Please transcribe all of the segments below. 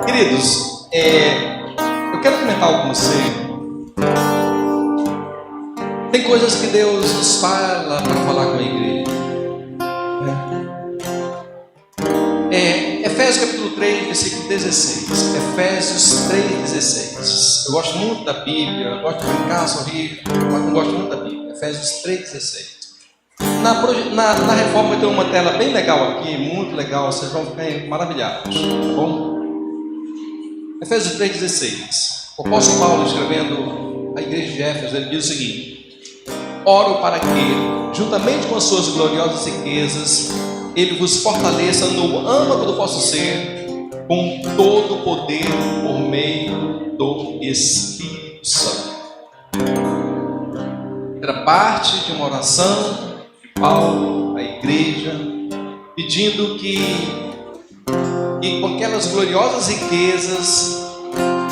Queridos, eu quero comentar algo com você. Tem coisas que Deus nos fala para falar com a igreja. Efésios capítulo 3, versículo 16. Efésios 3, 16. Eu gosto muito da Bíblia, eu gosto de brincar, sorrir, mas não gosto muito da Bíblia. Efésios 3, 16. Na reforma tem uma tela bem legal aqui, muito legal, vocês vão ficar maravilhados, tá bom? Efésios 3, 16. O apóstolo Paulo, escrevendo à igreja de Éfeso, ele diz o seguinte: oro para que, juntamente com as suas gloriosas riquezas, ele vos fortaleça no âmago do vosso ser, com todo o poder por meio do Espírito Santo. Era parte de uma oração de Paulo à igreja, pedindo que com aquelas gloriosas riquezas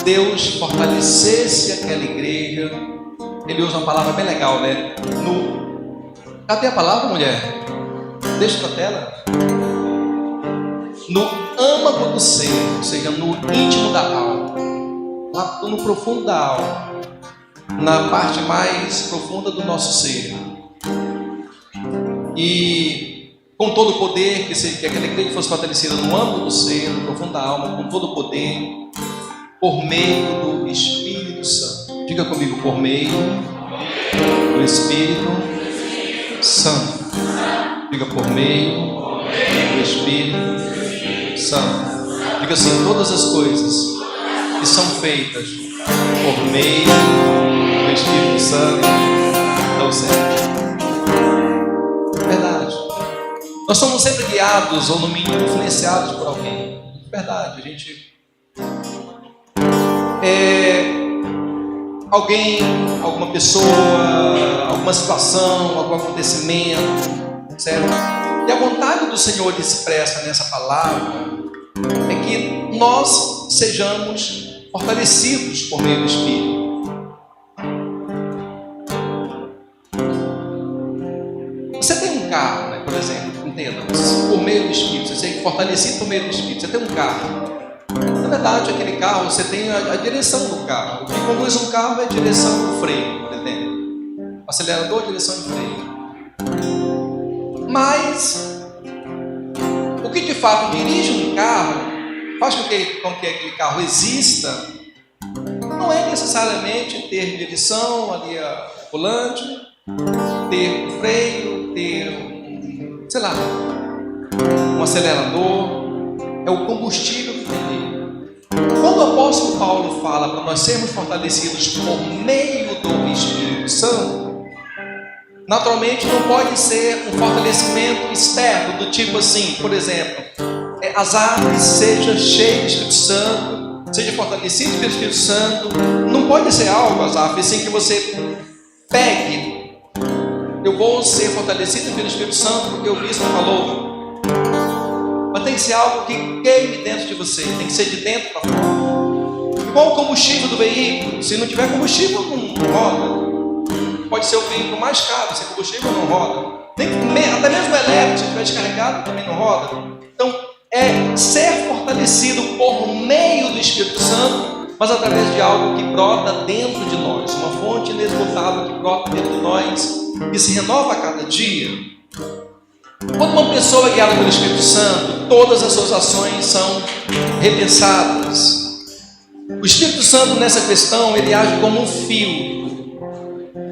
Deus fortalecesse aquela igreja. Ele usa uma palavra bem legal, né? Cadê a palavra, mulher? Deixa na tela. No âmago do ser, ou seja, no íntimo da alma, lá no profundo da alma, na parte mais profunda do nosso ser. E com todo o poder, que aquela igreja fosse fortalecida no âmago do ser, no profundo da alma, com todo o poder, por meio do Espírito Santo. Diga comigo, por meio do Espírito Santo. Diga, por meio do Espírito Santo. Diga assim: todas as coisas que são feitas por meio do Espírito Santo dão certo. Verdade. Nós somos sempre guiados, ou no mínimo influenciados por alguém. Verdade, a gente... alguém, alguma pessoa, alguma situação, algum acontecimento, certo? E a vontade do Senhor expressa nessa palavra é que nós sejamos fortalecidos por meio do Espírito. Você tem um carro, né, por exemplo, entenda, por meio do Espírito, você é fortalecido por meio do Espírito. Você tem um carro. Na verdade, aquele carro, você tem a direção do carro. O que conduz um carro é a direção do freio, por exemplo. Acelerador, direção de freio. Mas o que de fato dirige um carro, faz com que aquele carro exista, não é necessariamente ter direção ali a volante, ter um freio, ter, sei lá, um acelerador. É o combustível que tem nele. Quando o apóstolo Paulo fala para nós sermos fortalecidos por meio do Espírito Santo, naturalmente não pode ser um fortalecimento externo, do tipo assim, por exemplo, Asaf seja cheio do Espírito Santo, seja fortalecido pelo Espírito Santo. Não pode ser algo, Asaf, assim que você pegue: eu vou ser fortalecido pelo Espírito Santo porque o bispo falou. Mas tem que ser algo que queime dentro de você, tem que ser de dentro para fora. Igual o combustível do veículo: se não tiver combustível, não roda. Pode ser o veículo mais caro, sem combustível não roda. Até mesmo o elétrico, se estiver descarregado, também não roda. Então, é ser fortalecido por meio do Espírito Santo, mas através de algo que brota dentro de nós, uma fonte inesgotável que brota dentro de nós e se renova a cada dia. Quando uma pessoa é guiada pelo Espírito Santo, todas as suas ações são repensadas. O Espírito Santo, nessa questão, ele age como um filtro.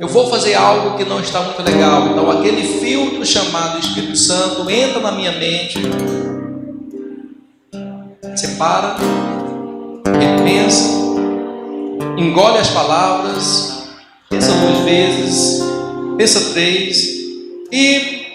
Eu vou fazer algo que não está muito legal, então aquele filtro chamado Espírito Santo entra na minha mente, separa, repensa, engole as palavras, pensa 2 vezes, pensa 3, e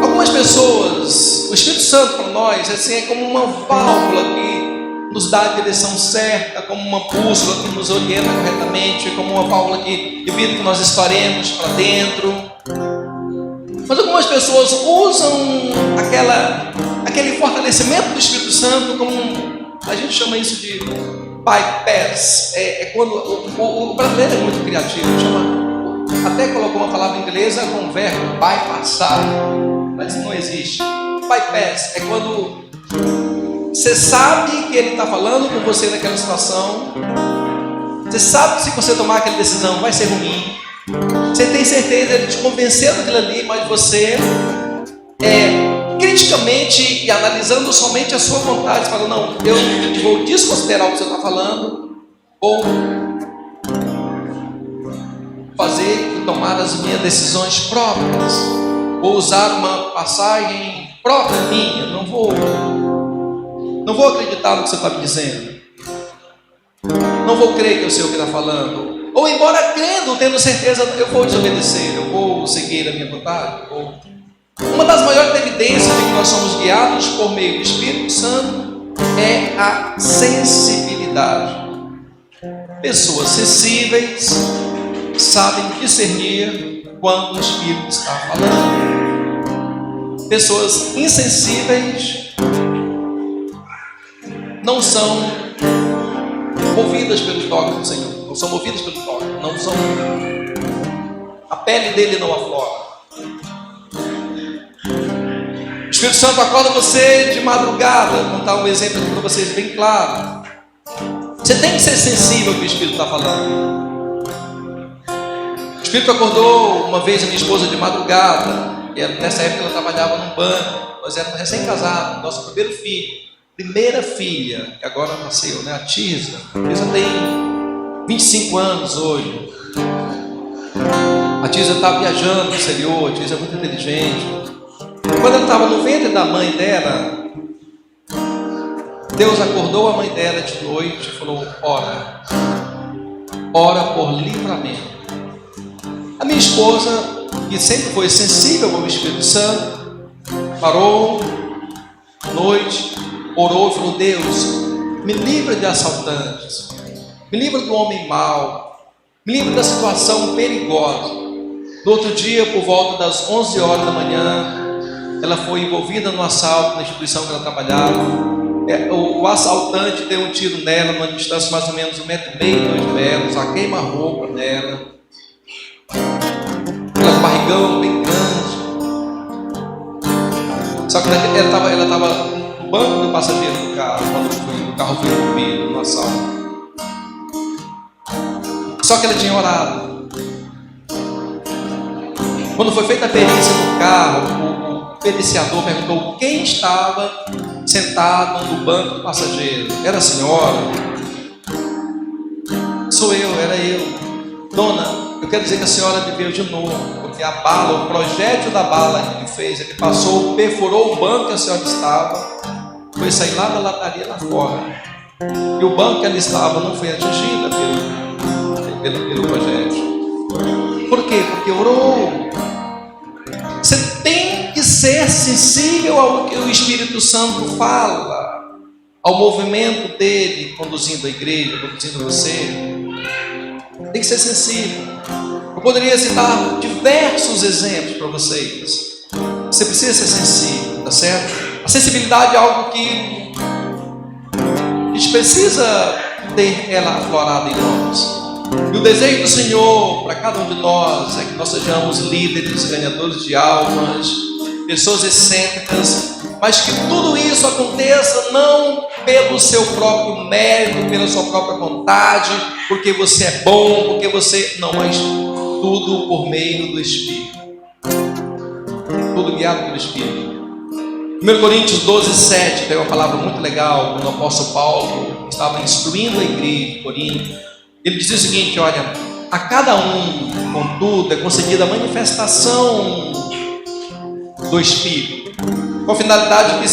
algumas pessoas, o Espírito Santo para nós assim, é como uma válvula que nos dá a direção certa, como uma bússola que nos orienta corretamente, como uma válvula que evita que nós estouremos para dentro. Mas algumas pessoas usam aquele fortalecimento do Espírito Santo como a gente chama isso de bypass. Quando o brasileiro é muito criativo, até colocou uma palavra inglesa com o verbo bypassar, mas não existe. Bypass é quando Você sabe que Ele está falando com você naquela situação. Você sabe que se você tomar aquela decisão vai ser ruim. Você tem certeza, Ele te convenceu daquilo ali, mas você criticamente e analisando somente a sua vontade, fala, não, eu vou desconsiderar o que você está falando, ou fazer e tomar as minhas decisões próprias, ou usar uma passagem própria minha, não vou acreditar no que você está me dizendo, não vou crer que eu sei o que está falando, ou embora crendo, tendo certeza, eu vou desobedecer, eu vou seguir a minha vontade. Uma das maiores evidências de que nós somos guiados por meio do Espírito Santo é a sensibilidade. Pessoas sensíveis sabem discernir quando o Espírito está falando. Pessoas insensíveis não são movidas pelos toques do Senhor, não são movidas pelo toque, não são, a pele dele não aflora. O Espírito Santo acorda você de madrugada. Vou dar um exemplo aqui para vocês bem claro. Você tem que ser sensível ao que o Espírito está falando. O Espírito acordou uma vez a minha esposa de madrugada, e nessa época ela trabalhava num banco. Nós éramos recém-casados, nosso primeiro filho, primeira filha, que agora nasceu, né? A Tisa. A Tisa tem 25 anos hoje. A Tisa está viajando no exterior, a Tisa é muito inteligente. Quando ela estava no ventre da mãe dela, Deus acordou a mãe dela de noite e falou, ora por livramento. A minha esposa, que sempre foi sensível ao Espírito Santo, parou à noite, orou e falou, Deus, me livra de assaltantes, me livra do homem mau, me livra da situação perigosa. No outro dia, por volta das 11 horas da manhã, ela foi envolvida no assalto na instituição que ela trabalhava. O assaltante deu um tiro nela, numa distância mais ou menos 1,5 metros, 2 metros, a queima-roupa nela. Ela com barrigão bem grande. Só que ela estava no banco do passageiro do carro, quando o carro foi envolvido no assalto. Só que ela tinha orado. Quando foi feita a perícia no carro, o periciador perguntou quem estava sentado no banco do passageiro. Era a senhora? Sou eu, era eu. Dona, eu quero dizer que a senhora me veio de novo, porque a bala, o projétil da bala que ele fez, ele passou, perfurou o banco que a senhora estava, foi sair lá da lataria lá fora. E o banco que ela estava não foi atingida pelo projétil. Por quê? Porque orou. Você tem que ser sensível ao que o Espírito Santo fala, ao movimento dele conduzindo a igreja, conduzindo você. Tem que ser sensível. Eu poderia citar diversos exemplos para vocês. Você precisa ser sensível, tá certo? A sensibilidade é algo que a gente precisa ter ela aflorada em nós. E o desejo do Senhor para cada um de nós é que nós sejamos líderes, ganhadores de almas, pessoas excêntricas, mas que tudo isso aconteça não pelo seu próprio mérito, pela sua própria vontade, porque você é bom, porque você... Não, mas tudo por meio do Espírito. Tudo guiado pelo Espírito. 1 Coríntios 12:7 tem uma palavra muito legal, quando o apóstolo Paulo estava instruindo a igreja de Corinto. Ele dizia o seguinte, olha, a cada um, contudo, é concedida a manifestação do Espírito, com a finalidade que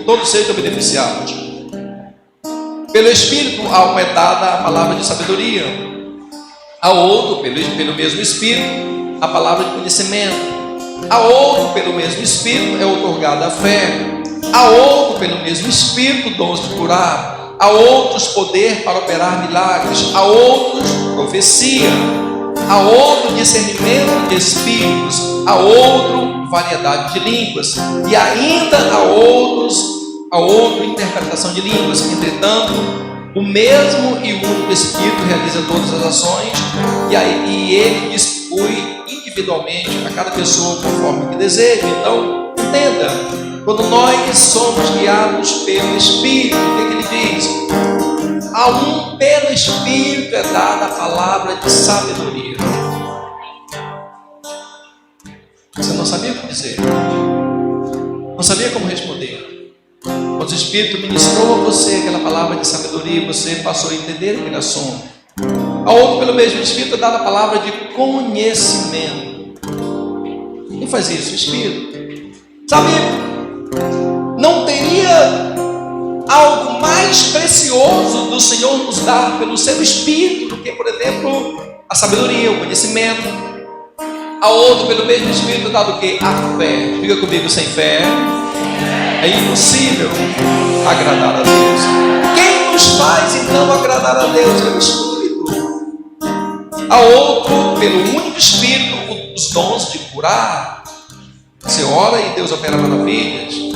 todos sejam beneficiados. Pelo Espírito, a um é dada a palavra de sabedoria, a outro, pelo mesmo Espírito, a palavra de conhecimento, a outro, pelo mesmo Espírito, é outorgada a fé, a outro, pelo mesmo Espírito, dons de curar, a outros poder para operar milagres, a outros profecia, a outro discernimento de espíritos, a outro variedade de línguas, e ainda a outro interpretação de línguas. Entretanto, o mesmo e único Espírito realiza todas as ações, e ele distribui individualmente a cada pessoa conforme o que deseja. Então, entenda, Quando nós somos guiados pelo Espírito, o que ele diz? A um pelo Espírito é dada a palavra de sabedoria. Você não sabia o que dizer, não sabia como responder. Quando o Espírito ministrou a você aquela palavra de sabedoria, você passou a entender aquele assunto. A outro, pelo mesmo Espírito, é dada a palavra de conhecimento. Quem faz isso? O Espírito. Sabe, não teria algo mais precioso do Senhor nos dar pelo seu Espírito do que, por exemplo, a sabedoria, o conhecimento. A outro, pelo mesmo Espírito, dado o quê? A fé. Diga comigo, sem fé é impossível agradar a Deus. Quem nos faz então agradar a Deus? É o Espírito. A outro, pelo único Espírito, os dons de curar. Você ora e Deus opera maravilhas.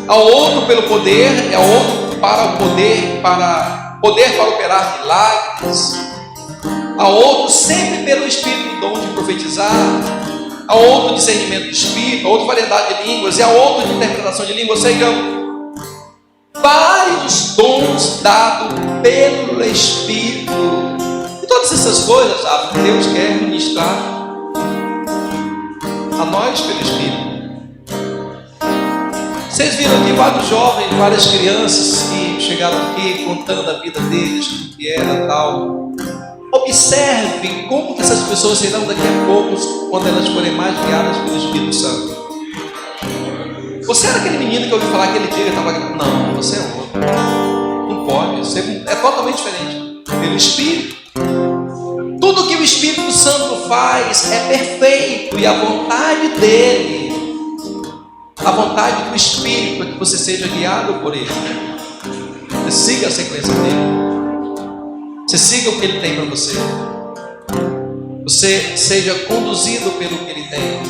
A outro, pelo poder, é outro para o poder, para operar milagres. A outro, sempre pelo Espírito, o dom de profetizar. A outro, discernimento do Espírito. A outro, variedade de línguas. E a outro, de interpretação de línguas. Ou seja, vários dons dados pelo Espírito. E todas essas coisas, sabe, Deus quer ministrar a nós pelo Espírito. Vocês viram aqui vários jovens, várias crianças que chegaram aqui contando a vida deles, o que era tal. Observe como que essas pessoas serão daqui a pouco, quando elas forem mais guiadas pelo Espírito Santo. Você era aquele menino que eu ouvi falar aquele dia que estava gritando? Não, você é outro. Não pode, você é totalmente diferente. Pelo Espírito. Tudo que o Espírito Santo faz é perfeito, e a vontade dele, a vontade do Espírito é que você seja guiado por ele. Você siga a sequência dele. Você siga o que ele tem para você. Você seja conduzido pelo que ele tem.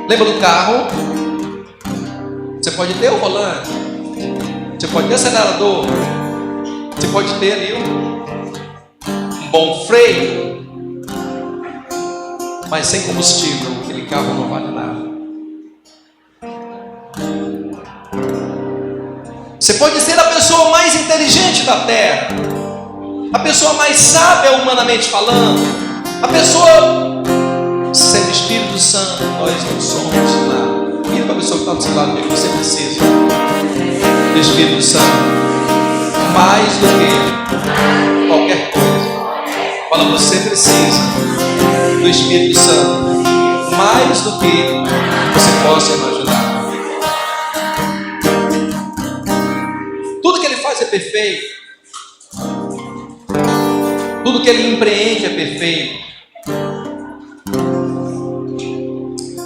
Lembra do carro? Você pode ter o volante, você pode ter acelerador, você pode ter ali um bom freio, mas sem combustível, aquele carro não vale nada. Você pode ser a pessoa mais inteligente da terra, a pessoa mais sábia humanamente falando, a pessoa sem o Espírito Santo, nós não somos nada. Vira para a pessoa que está do seu lado, que você precisa do Espírito Santo mais do que qualquer coisa. Fala, você precisa do Espírito Santo mais do que você possa imaginar. Tudo que ele faz é perfeito. Tudo que ele empreende é perfeito.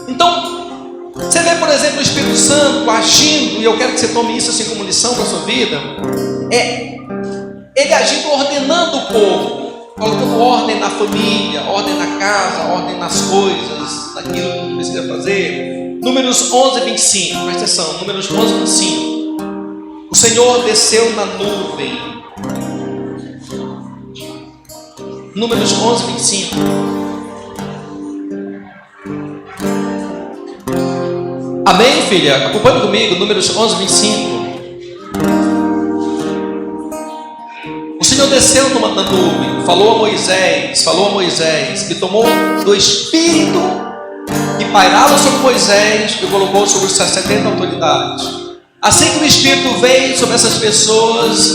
Então, você vê, por exemplo, o Espírito Santo agindo, e eu quero que você tome isso assim como lição para a sua vida, é ele agindo, ordenando o povo, colocando ordem na família, ordem na casa, ordem nas coisas, naquilo que precisa fazer. Números 11, 25, presta atenção, Números 11, 25. O Senhor desceu na nuvem. Números 11, 25. Amém, filha? Acompanhe comigo, Números 11, 25. O Senhor desceu na nuvem, falou a Moisés, que tomou do Espírito que pairava sobre Moisés e colocou sobre os 70 autoridades. Assim que o Espírito veio sobre essas pessoas,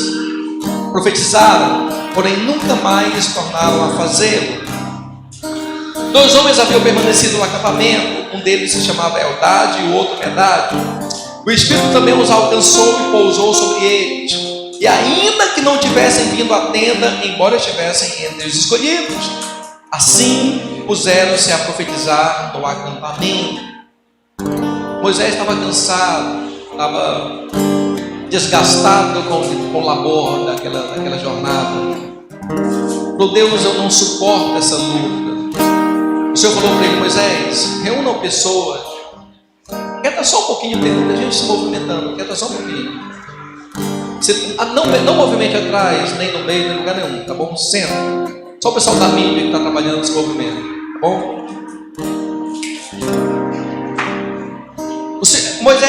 profetizaram, porém nunca mais tornaram a fazê-lo. 2 homens haviam permanecido no acampamento, um deles se chamava Eldade e o outro Medade. O Espírito também os alcançou e pousou sobre eles. E ainda que não tivessem vindo à tenda, embora estivessem entre os escolhidos, assim puseram-se a profetizar no acampamento. Moisés estava cansado, estava desgastado com o labor daquela jornada. Falou, Deus, eu não suporto essa luta. O Senhor falou para ele, Moisés, reúnam pessoas, quieta só um pouquinho, tem muita gente se movimentando, quieta só um pouquinho. Você não movimente atrás, nem no meio, nem em lugar nenhum, tá bom? Senta. Só o pessoal da mídia que está trabalhando nesse movimento, tá bom?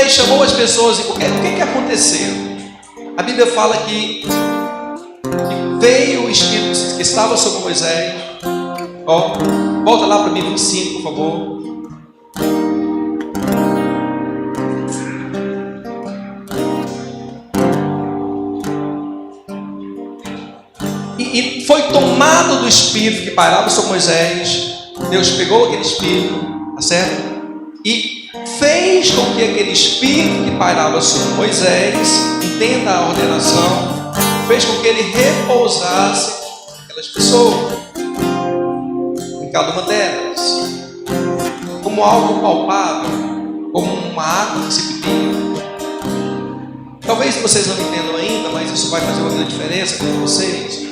Moisés chamou as pessoas e o que aconteceu? A Bíblia fala que veio o Espírito que estava sobre Moisés. Volta lá para mim 25, por favor. E foi tomado do Espírito que pairava sobre Moisés. Deus pegou aquele Espírito, tá certo? E fez com que aquele Espírito que pairava sobre Moisés, entenda a ordenação, fez com que ele repousasse aquelas pessoas, em cada uma delas, como algo palpável, como uma água que se bebia. Talvez vocês não entendam ainda, mas isso vai fazer uma grande diferença com vocês.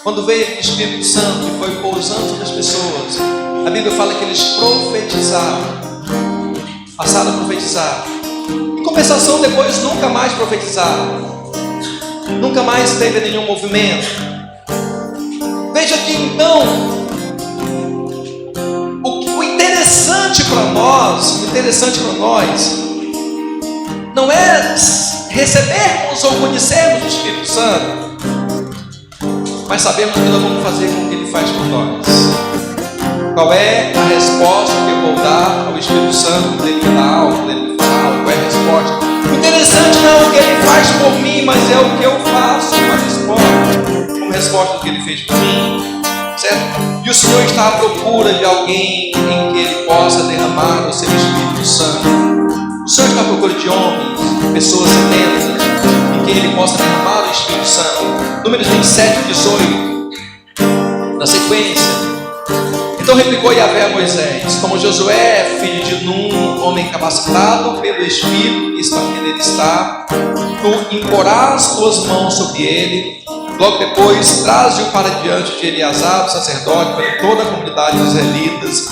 Quando veio aquele Espírito Santo e foi pousando sobre as pessoas, a Bíblia fala que eles profetizaram, passaram a profetizar. Em compensação, depois nunca mais profetizaram, nunca mais teve nenhum movimento. Veja que então, o interessante para nós, não é recebermos ou conhecermos o Espírito Santo, mas sabemos o que nós vamos fazer com o que Ele faz por nós. Qual é a resposta que eu vou dar ao Espírito Santo quando Ele me dá algo, quando Ele me fala algo? Qual é a resposta? O interessante não é o que Ele faz por mim, mas é o que eu faço como resposta do que Ele fez por mim, certo? E o Senhor está à procura de alguém em que Ele possa derramar o seu Espírito Santo. O Senhor está à procura de homens, pessoas sedentas, em que Ele possa derramar o Espírito Santo. Números 27 e 18, na sequência. Então replicou Yahvé a Moisés: como Josué, filho de Num, homem capacitado pelo Espírito, que está onde ele está, tu imporás tuas mãos sobre ele. Logo depois, traze-o para diante de Eleazar, o sacerdote, para toda a comunidade dos israelitas,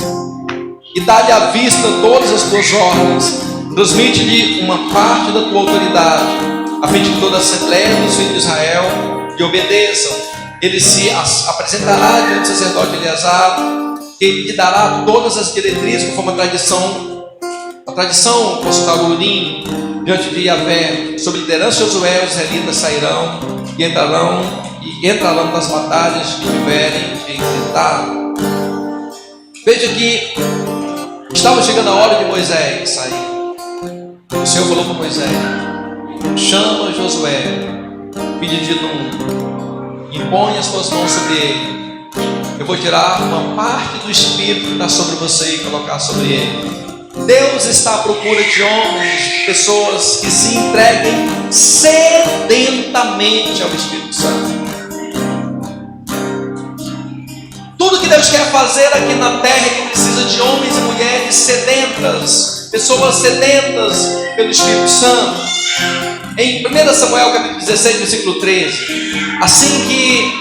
e dá-lhe à vista todas as tuas ordens. Transmite-lhe uma parte da tua autoridade, a fim de que toda a assembleia dos filhos de Israel lhe obedeçam. Ele se apresentará diante do sacerdote Eleazar, que lhe dará todas as diretrizes, conforme a tradição consultar o Urim diante de Yahvé. Sob liderança de Josué, os israelitas sairão e entrarão nas batalhas que tiverem de enfrentar. Veja que estava chegando a hora de Moisés sair. O Senhor falou para Moisés: chama Josué, filho de Num, e põe as tuas mãos sobre ele. Eu vou tirar uma parte do Espírito que está sobre você e colocar sobre ele. Deus está à procura de homens, pessoas que se entreguem sedentamente ao Espírito Santo. Tudo que Deus quer fazer aqui na terra é que precisa de homens e mulheres sedentas, pessoas sedentas pelo Espírito Santo. Em 1 Samuel capítulo 16, versículo 13, assim que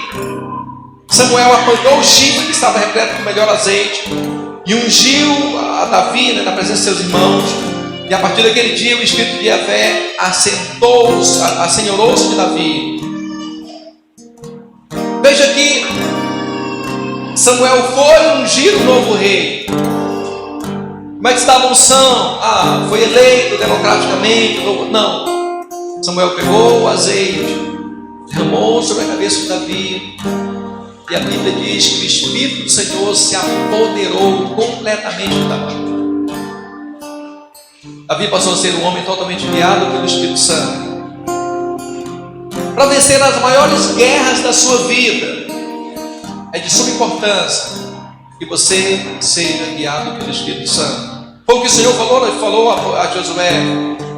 Samuel apanhou o chifre que estava repleto com o melhor azeite e ungiu a Davi, na presença de seus irmãos, e a partir daquele dia o Espírito de Yahvé assenhorou-se de Davi. Veja que Samuel foi ungir o novo rei. Como é que estava a unção? Foi eleito democraticamente? Não. Samuel pegou o azeite, derramou sobre a cabeça de Davi, e a Bíblia diz que o Espírito do Senhor se apoderou completamente de Davi. Davi passou a ser um homem totalmente guiado pelo Espírito Santo. Para vencer as maiores guerras da sua vida, é de suma importância que você seja guiado pelo Espírito Santo. Foi o que o Senhor falou a Josué,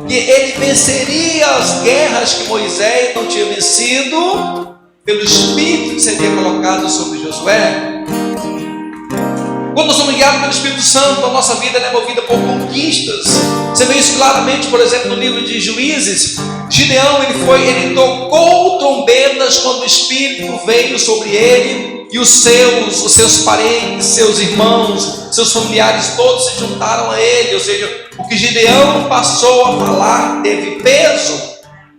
que ele venceria as guerras que Moisés não tinha vencido pelo Espírito que seria colocado sobre Josué. Quando nós somos guiados pelo Espírito Santo, a nossa vida é movida por conquistas. Você vê isso claramente, por exemplo, no livro de Juízes. Gideão, ele tocou trombetas quando o Espírito veio sobre ele, e os seus parentes, seus irmãos, seus familiares todos se juntaram a ele. Ou seja, o que Gideão passou a falar teve peso.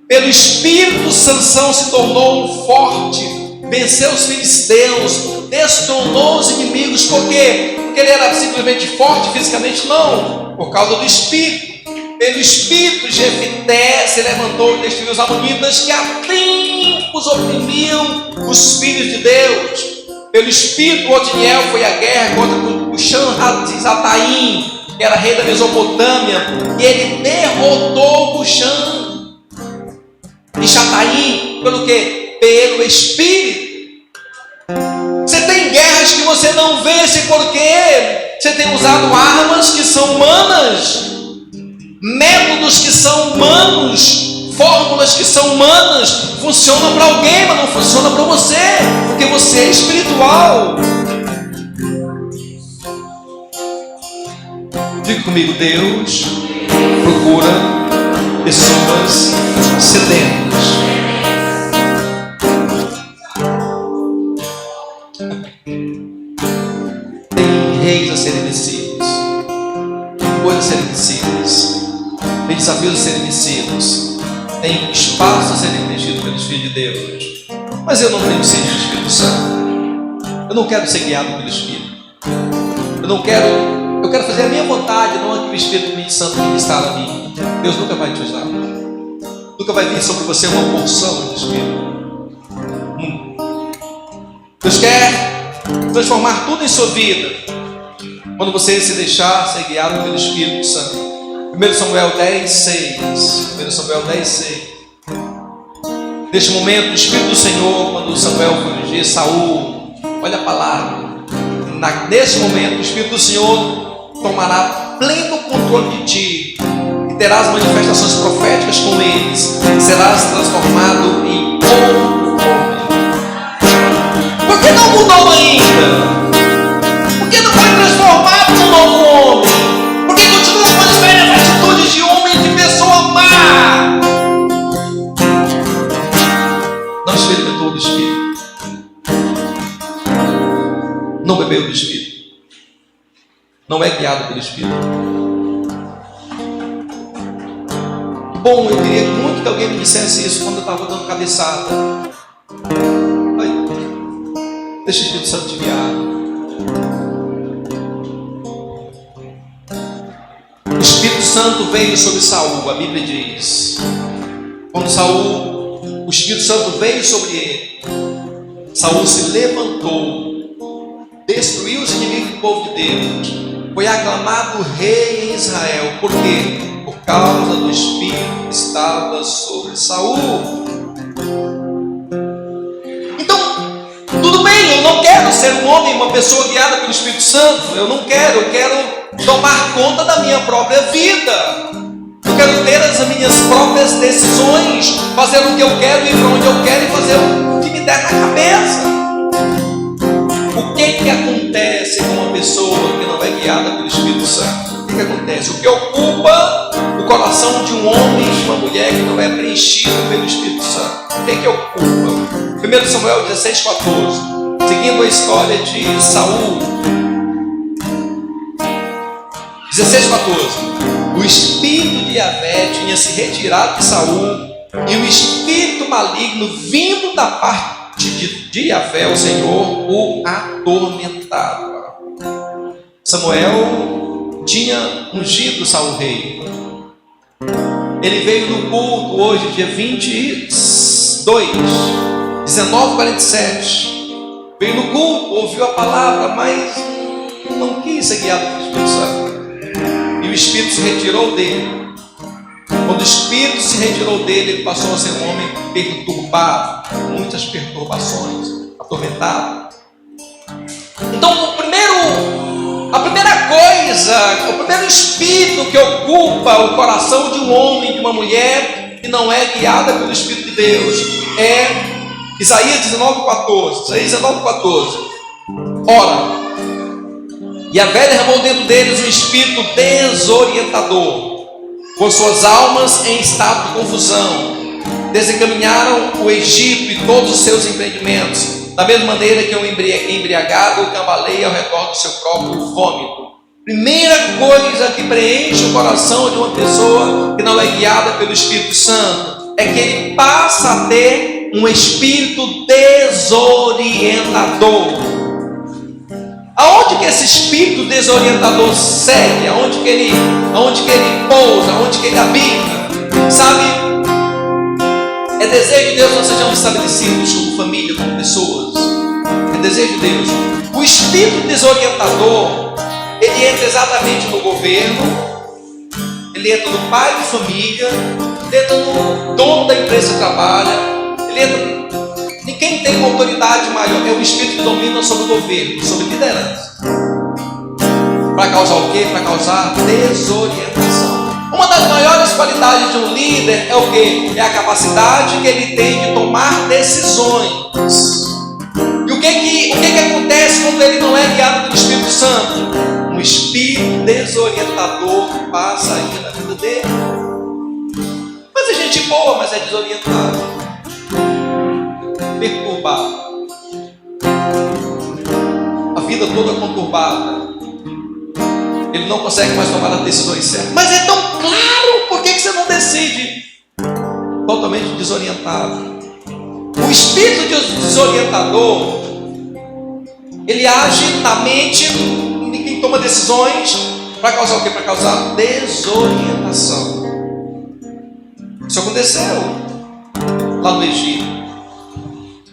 Pelo Espírito, Sansão se tornou forte, venceu os filisteus, destronou os inimigos. Por quê? Porque ele era simplesmente forte fisicamente? Não, por causa do Espírito. Pelo espírito, Jefité se levantou e destruiu os amonitas que há tempos oprimiam os filhos de Deus. Pelo espírito, Otiniel foi à guerra contra o Cushan-Risataim, que era rei da Mesopotâmia, e ele derrotou o Cushan-Risataim. Pelo quê? Pelo espírito. Você tem guerras que você não vence porque você tem usado armas que são humanas, métodos que são humanos, fórmulas que são humanas, funcionam para alguém, mas não funciona para você, porque você é espiritual. Diga comigo: Deus procura pessoas sedentas. Tem reis a serem vencidos, coisas a serem vencidas, tem desafios a serem vencidos, tem espaço a serem preenchidos pelos filhos de Deus. Mas eu não tenho sede do Espírito Santo. Eu não quero ser guiado pelo Espírito. Eu quero fazer a minha vontade, não a que o Espírito Santo me instala a mim. Deus nunca vai te usar. Nunca vai vir sobre você uma porção do Espírito. Deus quer transformar tudo em sua vida quando você se deixar ser guiado pelo Espírito Santo. 1 Samuel 10:6. 1 Samuel 10:6. Neste momento, o Espírito do Senhor, quando Samuel foi ungir Saul, olha a palavra. Nesse momento, o Espírito do Senhor tomará pleno controle de ti e terás manifestações proféticas com eles. Serás transformado em outro homem. Por que não mudou ainda? Por que não foi transformado num novo homem? Por que continua com as velhas atitudes de homem, de pessoa má? Não experimentou do Espírito. Não bebeu do Espírito. Não é guiado pelo Espírito. Bom, eu queria muito que alguém me dissesse isso quando eu estava dando cabeçada. Deixa o Espírito Santo te guiar. O Espírito Santo veio sobre Saul, a Bíblia diz. Quando Saul, o Espírito Santo veio sobre ele, Saul se levantou, destruiu os inimigos do povo de Deus, foi aclamado rei em Israel. Por quê? Por causa do Espírito que estava sobre Saul. Tudo bem, eu não quero ser um homem, uma pessoa guiada pelo Espírito Santo. Eu quero tomar conta da minha própria vida. Eu quero ter as minhas próprias decisões, fazer o que eu quero, ir para onde eu quero e fazer o que me der na cabeça. O que acontece com uma pessoa que não é guiada pelo Espírito Santo? O que acontece? O que ocupa o coração de um homem e de uma mulher que não é preenchido pelo Espírito Santo? O que ocupa? 1 Samuel 16:14, seguindo a história de Saul. 16:14. O espírito de Yahvé tinha se retirado de Saul, e o espírito maligno vindo da parte de Yahvé, o Senhor, o atormentava. Samuel tinha ungido Saul rei. Ele veio no culto hoje, dia 22, 19:47. Veio no culto, ouviu a palavra, mas não quis ser guiado pelo Espírito Santo. E o Espírito se retirou dele. Quando o Espírito se retirou dele, ele passou a ser um homem perturbado, com muitas perturbações, atormentado. Então, a primeira coisa, o primeiro espírito que ocupa o coração de um homem, de uma mulher que não é guiada pelo Espírito de Deus, é Isaías 19:14. Ora, Yahvé derramou dentro deles um espírito desorientador, com suas almas em estado de confusão. Desencaminharam o Egito e todos os seus empreendimentos, da mesma maneira que um embriagado cambaleia ao redor do seu próprio vômito. Primeira coisa que preenche o coração de uma pessoa que não é guiada pelo Espírito Santo é que ele passa a ter um espírito desorientador. Aonde que esse espírito desorientador segue? Aonde que ele pousa? Aonde que ele habita? Sabe? É desejo de Deus que nós sejamos estabelecidos como família, como pessoas. É desejo de Deus. O espírito desorientador, ele entra exatamente no governo, ele entra no pai de família, ele entra no dono da empresa que trabalha, ele entra em quem tem uma autoridade maior. É o espírito que domina sobre o governo, sobre liderança. Para causar o quê? Para causar desorientação. Uma das maiores qualidades de um líder é o quê? É a capacidade que ele tem de tomar decisões. E o que acontece quando ele não é guiado pelo Espírito Santo? Um espírito desorientador passa aí na vida dele. Mas é gente boa, mas é desorientado, perturbado, a vida toda conturbada. Ele não consegue mais tomar as decisões certas. Mas é tão claro, por que você não decide? Totalmente desorientado. O espírito desorientador, ele age na mente de quem toma decisões para causar o quê? Para causar desorientação. Isso aconteceu lá no Egito.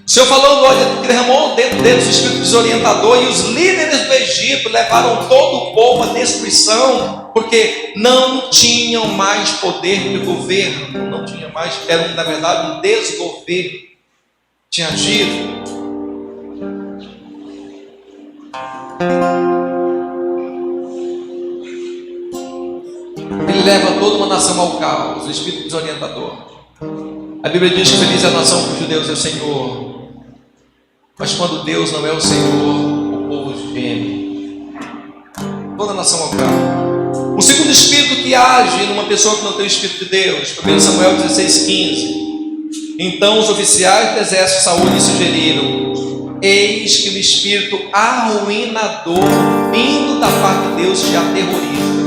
O Senhor falou, olha, derramou dentro deles o espírito desorientador, e os líderes do Egito levaram todo o povo à destruição, porque não tinham mais poder de governo, não tinha mais, era na verdade um desgoverno, tinha agido. Ele leva toda uma nação ao caos, o espírito desorientador. A Bíblia diz que feliz é a nação cujo Deus é o Senhor. Mas quando Deus não é o Senhor, o povo geme. Toda a nação ao caos. O segundo espírito que age numa pessoa que não tem o espírito de Deus, 1 Samuel 16:15. Então os oficiais do exército de Saul lhe sugeriram: eis que o espírito arruinador vindo da parte de Deus te aterroriza.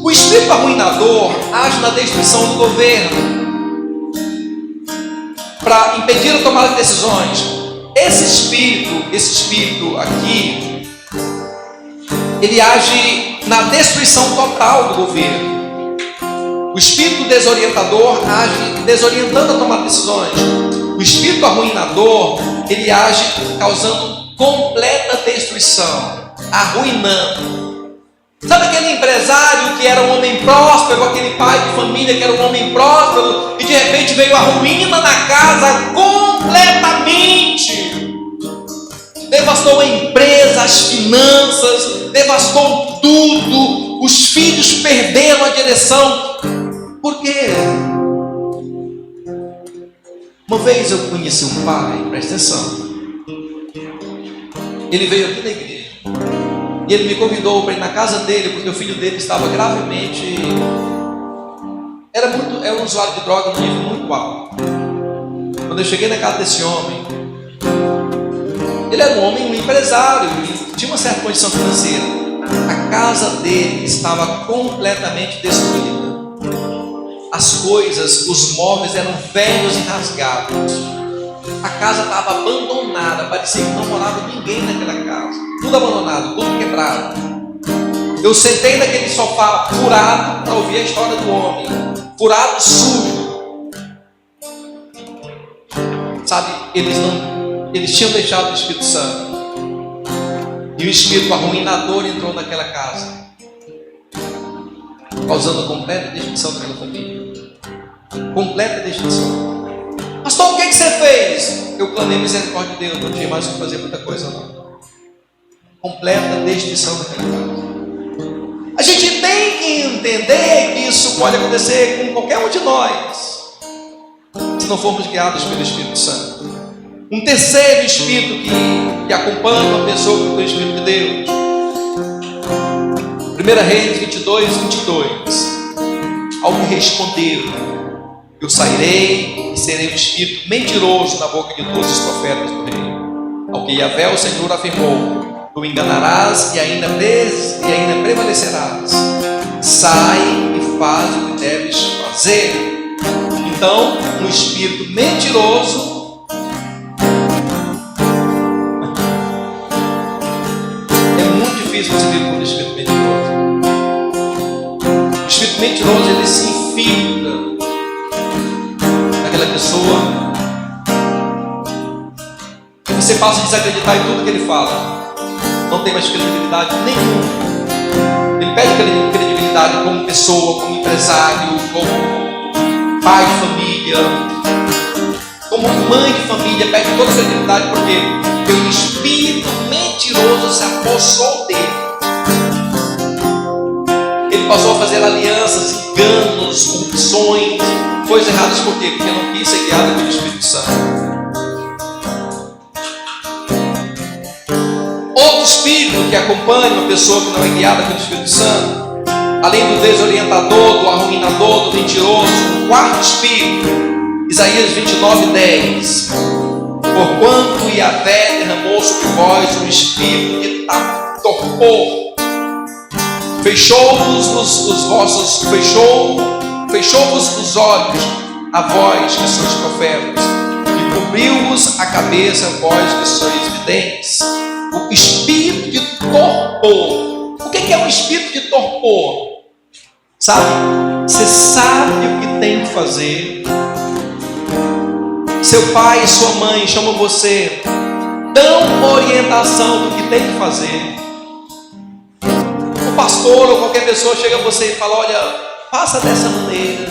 O espírito arruinador age na destruição do governo para impedir a tomada de decisões. Esse espírito aqui, ele age na destruição total do governo. O espírito desorientador age desorientando a tomada de decisões. O espírito arruinador, ele age causando completa destruição, arruinando. Sabe aquele empresário que era um homem próspero, aquele pai de família que era um homem próspero, e de repente veio a ruína na casa completamente, devastou a empresa, as finanças, devastou tudo, os filhos perderam a direção. Por quê? Uma vez eu conheci um pai, presta atenção, ele veio aqui na igreja, e ele me convidou para ir na casa dele, porque o filho dele estava gravemente, era um usuário de droga num nível muito alto. Quando eu cheguei na casa desse homem, ele era um empresário, e tinha uma certa condição financeira. A casa dele estava completamente destruída. As coisas, os móveis eram velhos e rasgados. A casa estava abandonada, parecia que não morava ninguém naquela casa. Tudo abandonado, tudo quebrado. Eu sentei naquele sofá furado para ouvir a história do homem. Furado, sujo. Sabe, eles tinham deixado o Espírito Santo. E o espírito arruinador entrou naquela casa, causando completa destruição daquela família. Completa destruição. Pastor, o que você fez? Eu clamei misericórdia de Deus, não tinha mais o que fazer muita coisa não. Completa destruição daquela casa. A gente tem que entender que isso pode acontecer com qualquer um de nós, se não formos guiados pelo Espírito Santo. Um terceiro espírito que acompanha uma pessoa que tem o Espírito de Deus. 1 Reis 22:22. Ao que respondeu: eu sairei e serei um espírito mentiroso na boca de todos os profetas do rei. Ao que Yahvé, o Senhor, afirmou: tu enganarás e ainda prevalecerás. Sai e faz o que deves fazer. Então, um espírito mentiroso pessoa, e você passa a desacreditar em tudo que ele fala, não tem mais credibilidade nenhuma. Ele perde credibilidade como pessoa, como empresário, como pai de família, como mãe de família, perde toda a credibilidade porque o espírito mentiroso se apossou dele. Ele passou a fazer alianças, enganos, corrupções, coisas erradas. Por quê? Porque não quis ser guiado pelo Espírito Santo. Outro espírito que acompanha uma pessoa que não é guiada pelo Espírito Santo, além do desorientador, do arruinador, do mentiroso, o quarto espírito, Isaías 29:10. Porquanto Yahvé derramou sobre vós um espírito de torpor, fechou-vos os olhos a vós que sois profetas, e cobriu-vos a cabeça a vós que sois videntes. O espírito de torpor. O que é um espírito de torpor? Sabe? Você sabe o que tem que fazer. Seu pai e sua mãe chamam você, dão orientação do que tem que fazer. O pastor ou qualquer pessoa chega a você e fala: olha, faça dessa maneira,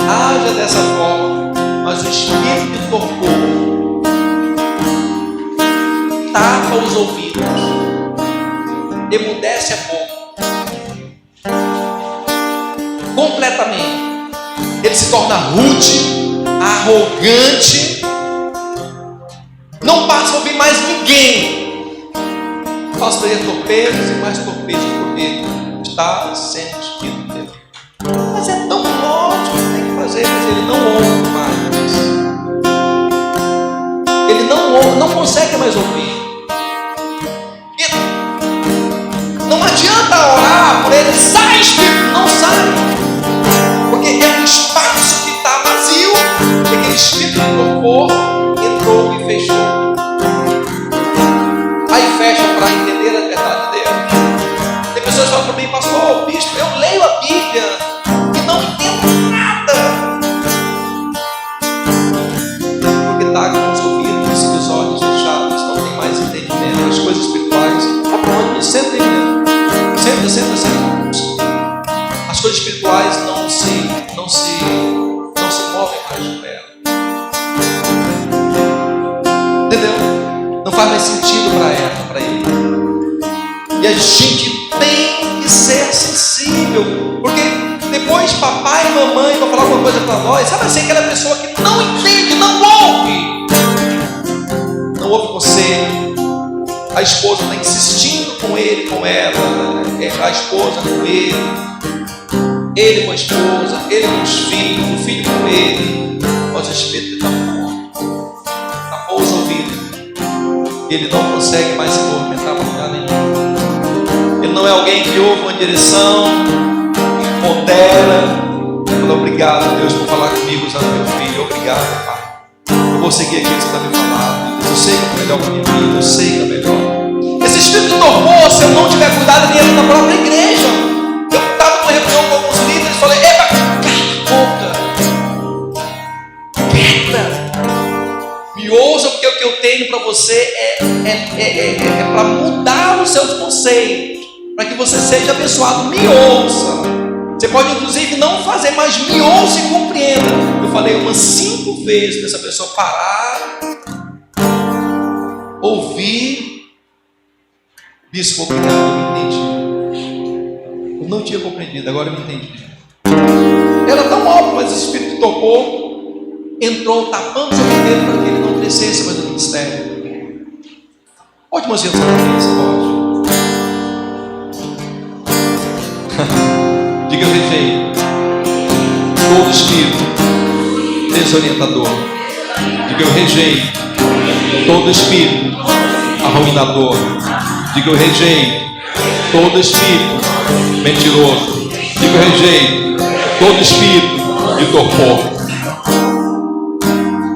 haja dessa forma, mas o espírito de torpor tapa os ouvidos, emudece a boca completamente. Ele se torna rude, arrogante, não passa a ouvir mais ninguém. Faz para ele torpezas e mais torpezas, porque está sendo espírito dele. Mas é tão lógico que tem que fazer, mas ele não ouve mais. Ele não ouve, não consegue mais ouvir. E não adianta orar por ele, sai espírito, não sai. Porque é um espaço que está vazio, e aquele espírito de torpor entrou e fechou. Aí fecha para entender a verdade dele. Tem pessoas que falam para mim: pastor, bispo, eu leio a Bíblia e não entendo nada. Porque está com os ouvidos e os olhos fechados, não tem mais entendimento. As coisas espirituais, senta aí, senta. As coisas espirituais não se movem mais com ela. Entendeu? Não faz mais sentido para ele. E a gente tem que ser sensível, porque depois papai e mamãe vão falar alguma coisa para nós, sabe assim, aquela pessoa que não entende, não ouve conselho. A esposa está insistindo com ele, com ela, a esposa com ele com a esposa, ele com os filhos, o filho com ele, mas o espírito tapou os ouvidos. Ele não consegue mais se movimentar para lugar nenhum. Ele não é alguém que ouve uma direção, pondera, fala: obrigado, Deus, por falar comigo, usando meu filho. Obrigado, Pai. Eu vou seguir aquilo que você está me falando. Deus, eu sei que é melhor para a minha vida, eu sei que é melhor. Esse espírito de torpor, se eu não tiver cuidado, ele entra na própria igreja. Eu estava numa reunião com alguns líderes e falei: epa, cala a boca, quieta, me ouça, porque o que eu tenho para você é para mudar os seus conceitos, para que você seja abençoado. Me ouça. Você pode inclusive não fazer, mas me ouça e compreenda. Eu falei umas 5 vezes para essa pessoa parar, ouvir. Bispo, obrigado, eu me entendi. Eu não tinha compreendido, agora eu me entendi. Era tão óbvio, mas o espírito tocou, entrou tapando o seu ouvido para que ele não crescesse mais no ministério. Pode, mãozinha, essa cabeça, pode. Diga: eu rejeito todo espírito desorientador. Diga: eu rejeito todo espírito arruinador. Diga: eu rejeito todo espírito mentiroso. Diga: eu rejeito todo espírito de torpor.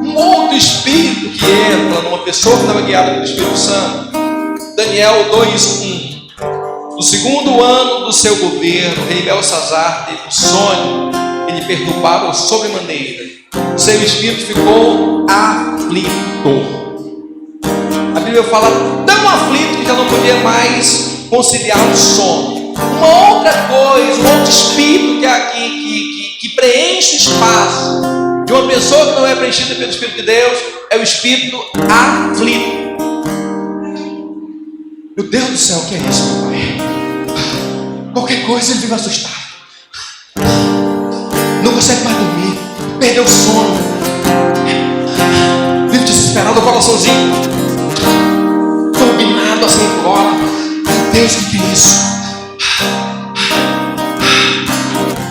Um outro espírito que entra numa pessoa que estava guiada pelo Espírito Santo, Daniel 2:1. No segundo ano do seu governo, o rei Belsazar teve um sonho que lhe perturbava sobremaneira. o seu espírito ficou aflito. A Bíblia fala tão aflito que já não podia mais conciliar o sono. Uma outra coisa, um outro espírito que preenche o espaço de uma pessoa que não é preenchida pelo Espírito de Deus é o espírito aflito. Meu Deus do céu, o que é isso, meu pai? Qualquer coisa ele fica assustado. Não consegue mais dormir, perdeu o sono, vive desesperado, o coraçãozinho turbinado assim por hora. Meu Deus, o que é isso?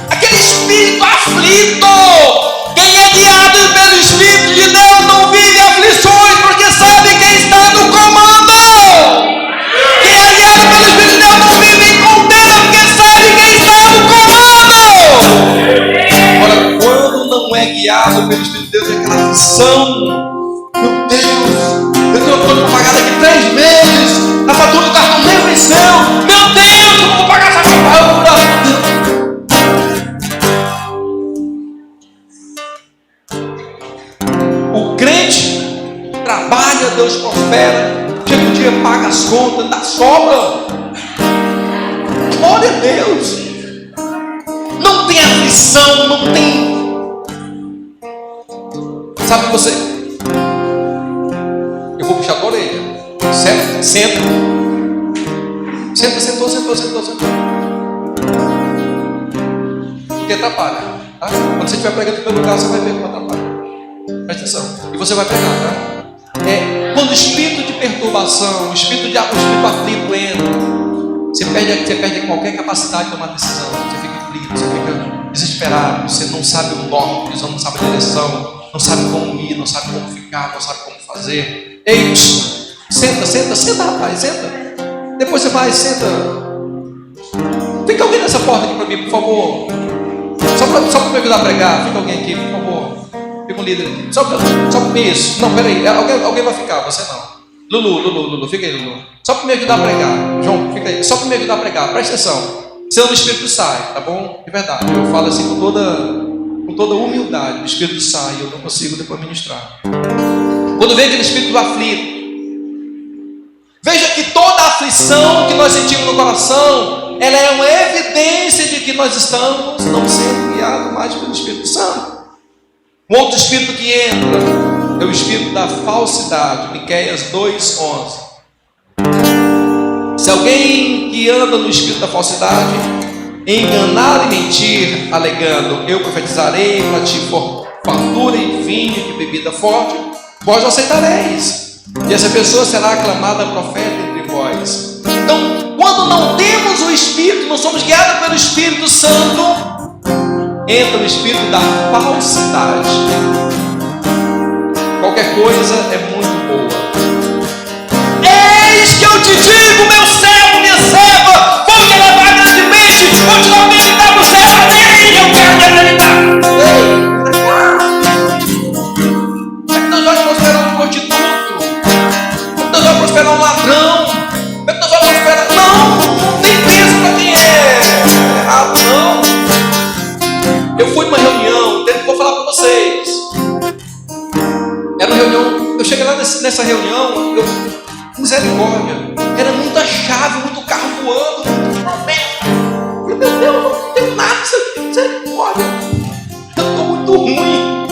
Aquele espírito aflito. Quem é guiado pelo Espírito de Deus não vive aflições, porque sabe quem está no comando. Quem é guiado pelo Espírito de Deus não vive em contento, porque sabe quem está no comando. Agora, quando não é guiado pelo Espírito de Deus, é aquela aflição. Meu Deus, eu tenho conta para pagar daqui 3 meses, a fatura do cartão nem venceu. Meu Deus, eu vou pagar essa fatura. O crente trabalha, Deus prospera, chega um dia, paga as contas, dá sobra. Glória a Deus. Não tem aflição, não tem. Sabe você? Eu vou puxar a tua orelha. Certo? Senta. Sentou. Porque atrapalha. Tá? Quando você estiver pregando em primeiro lugar, você vai ver como atrapalha. Presta atenção. E você vai pegar, tá? Quando o espírito de perturbação, o espírito aflito entra, você perde qualquer capacidade de tomar decisão. Você fica aflito, você fica desesperado, você não sabe o norte, você não sabe a direção, não sabe como ir, não sabe como ficar, não sabe como fazer. Ei, senta, rapaz, senta. Depois você vai, senta. Fica alguém nessa porta aqui para mim, por favor. Só para me ajudar a pregar. Fica alguém aqui, por favor. Fica um líder aqui. Só para isso. Não, peraí. Alguém vai ficar, você não. Lulu, fica aí, Lulu. Só para me ajudar a pregar. João, fica aí. Só para me ajudar a pregar. Presta atenção. Senão o Espírito sai, tá bom? De verdade. Eu falo assim com toda humildade. O Espírito sai e eu não consigo depois ministrar. Quando vem aquele espírito aflito, veja que toda a aflição que nós sentimos no coração, ela é uma evidência de que nós estamos não sendo guiados mais pelo Espírito Santo. Um outro espírito que entra é o espírito da falsidade. Miqueias 2:11. Se alguém que anda no espírito da falsidade enganar e mentir, alegando: eu profetizarei para ti fartura e vinho de bebida forte, vós não aceitareis, e essa pessoa será aclamada profeta entre vós. Então, quando não temos o Espírito, não somos guiados pelo Espírito Santo, entra o espírito da falsidade. Qualquer coisa é muito boa. Eis que eu te digo, meu servo, minha serva, vou te levar grandemente, vou te habilitar para o céu, eu quero te habilitar. Nós vamos prosperar um prostituto, nós vamos prosperar um ladrão, nós vamos prosperar. Não tem peso para quem é errado, não. Eu fui numa reunião, vou falar para vocês. Era uma reunião, eu cheguei lá nessa reunião, misericórdia, era muita chave, muito carro voando, muito promessa. Meu Deus, eu não tenho nada disso aqui, misericórdia. Eu estou muito ruim.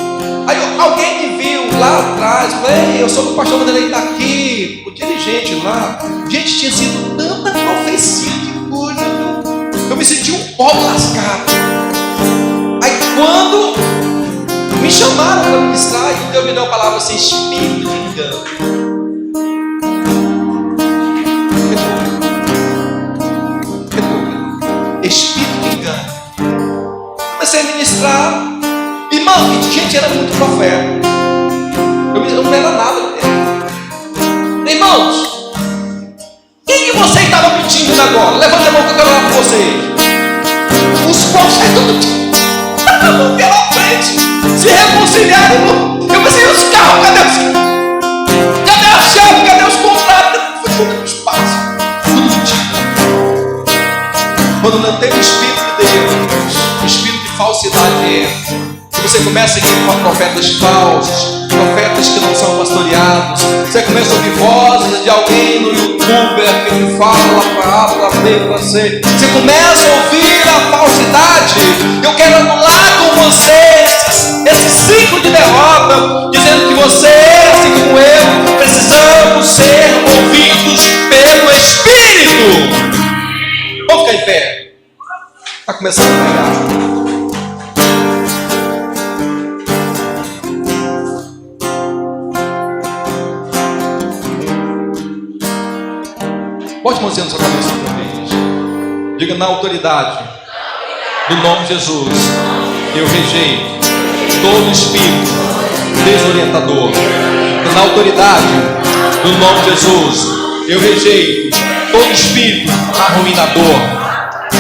Aí alguém me viu lá atrás, falei: eu sou o pastor Vanderlei, está aqui, o dirigente lá. Gente, tinha sido tanta profecia de coisa, eu me senti um pobre lascado. Aí quando me chamaram para ministrar, e Deus me deu a palavra assim: espírito de engano. Espírito de engano. Comecei a ministrar. Irmão, gente, era muito profeta. Eu não era nada dele. Irmãos, quem que você estava mentindo agora? Levanta a mão que eu quero falar com vocês. Os povos saem tudo pela frente, se reconciliaram, irmão. Eu pensei: os carros, cadê a chave? Cadê os contratos? Foi tudo no espaço. Tudo mentira. Quando não tem o Espírito de Deus, o espírito de falsidade entra. você começa a seguir com profetas falsos, profetas que não são pastoreados. Você começa a ouvir vozes de alguém no YouTuber que lhe fala para A, para B, para C. Você começa a ouvir a falsidade. Eu quero anular com você esse ciclo de derrota, dizendo que você, assim como eu, precisamos ser ouvidos pelo Espírito. Vamos ficar em pé. Está começando a pegar. Bote a mãozinha na sua cabeça outra vez. Diga: na autoridade do nome de Jesus, eu rejeito todo espírito desorientador. Na autoridade do nome de Jesus, eu rejeito todo espírito arruinador.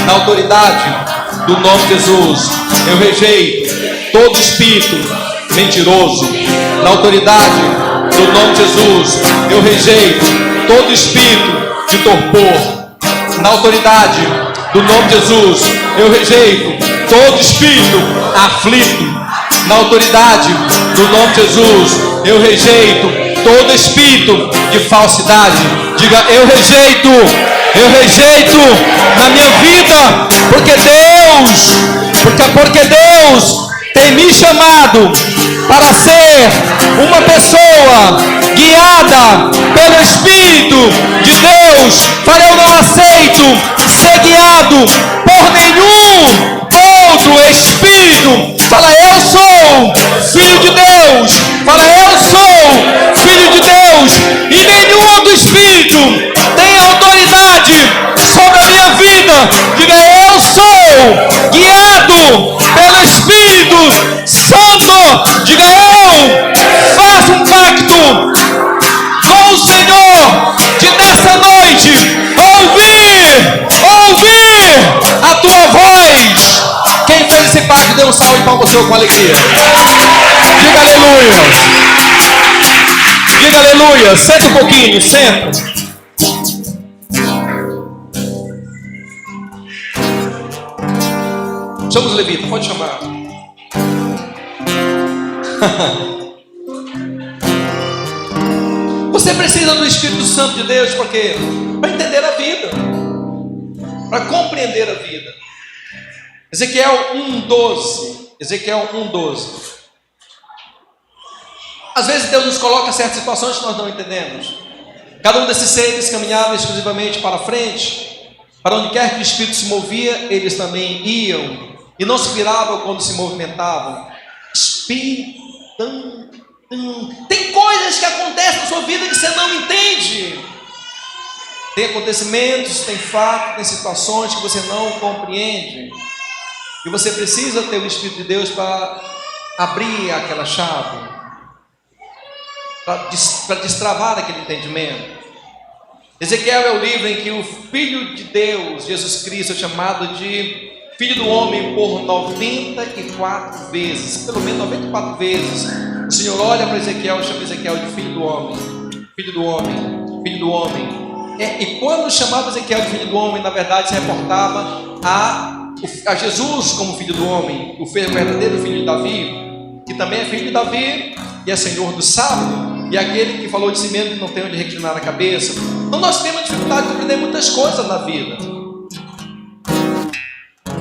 Na autoridade do nome de Jesus, eu rejeito todo espírito mentiroso. Na autoridade do nome de Jesus, eu rejeito todo espírito de torpor. Na autoridade do nome de Jesus, eu rejeito todo espírito aflito. Na autoridade do nome de Jesus, eu rejeito todo espírito de falsidade. Diga: eu rejeito na minha vida, porque Deus tem me chamado para ser uma pessoa guiada pelo Espírito de Deus. Fala: eu não aceito ser guiado por nenhum outro espírito. Fala: eu sou filho de Deus. Fala: eu sou filho de Deus, e nenhum outro espírito tem autoridade sobre a minha vida. Diga: eu sou guiado pelo Espírito Santo. Diga: eu faço um pacto com o Senhor de nessa noite ouvir a tua voz. Quem fez esse pacto, dê um salve para você com alegria. Diga aleluia. Diga aleluia. Senta um pouquinho, senta. Chama os levitas, pode chamar. Você precisa do Espírito Santo de Deus para quê? Para entender a vida, para compreender a vida. Ezequiel 1:12. Ezequiel 1:12. Às vezes Deus nos coloca em certas situações que nós não entendemos. Cada um desses seres caminhava exclusivamente para frente. Para onde quer que o Espírito se movia, eles também iam. E não se viravam quando se movimentavam. Espírito. Tem coisas que acontecem na sua vida que você não entende. Tem acontecimentos, tem fatos, tem situações que você não compreende. E você precisa ter o Espírito de Deus para abrir aquela chave, para destravar aquele entendimento. Ezequiel é o livro em que o Filho de Deus, Jesus Cristo, é chamado de Filho do Homem por 94 vezes. Pelo menos 94 vezes. O Senhor olha para Ezequiel e chama Ezequiel de Filho do Homem. Filho do Homem. Filho do Homem. E quando chamava Ezequiel de Filho do Homem, na verdade se reportava a Jesus como Filho do Homem, o verdadeiro Filho de Davi, que também é Filho de Davi e é Senhor do sábado, e aquele que falou de si mesmo que não tem onde reclinar a cabeça. Então nós temos dificuldade de compreender muitas coisas na vida,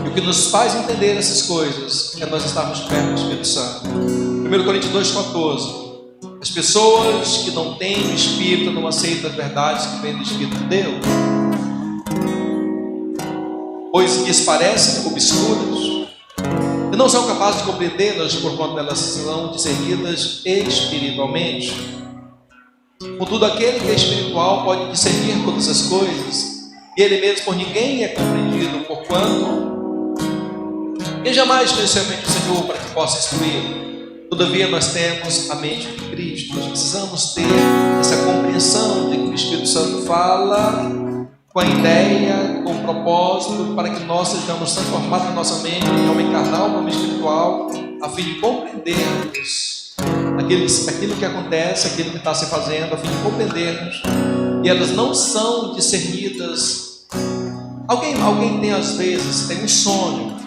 e o que nos faz entender essas coisas é nós estarmos perto do Espírito Santo. 1 Coríntios 2,14. As pessoas que não têm o Espírito não aceitam as verdades que vêm do Espírito de Deus, pois lhes parecem obscuras e não são capazes de compreendê-las, porquanto elas são discernidas espiritualmente. Contudo, aquele que é espiritual pode discernir todas as coisas, e ele mesmo por ninguém é compreendido, porquanto quem jamais conheceu a mente do Senhor para que possa instruí-lo. Todavia nós temos a mente de Cristo. Nós precisamos ter essa compreensão de que o Espírito Santo fala com a ideia, com o propósito, para que nós sejamos transformados na nossa mente em homem carnal, em homem espiritual, a fim de compreendermos aquilo que acontece, aquilo que está se fazendo, a fim de compreendermos. E elas não são discernidas. Alguém tem às vezes, tem um sonho.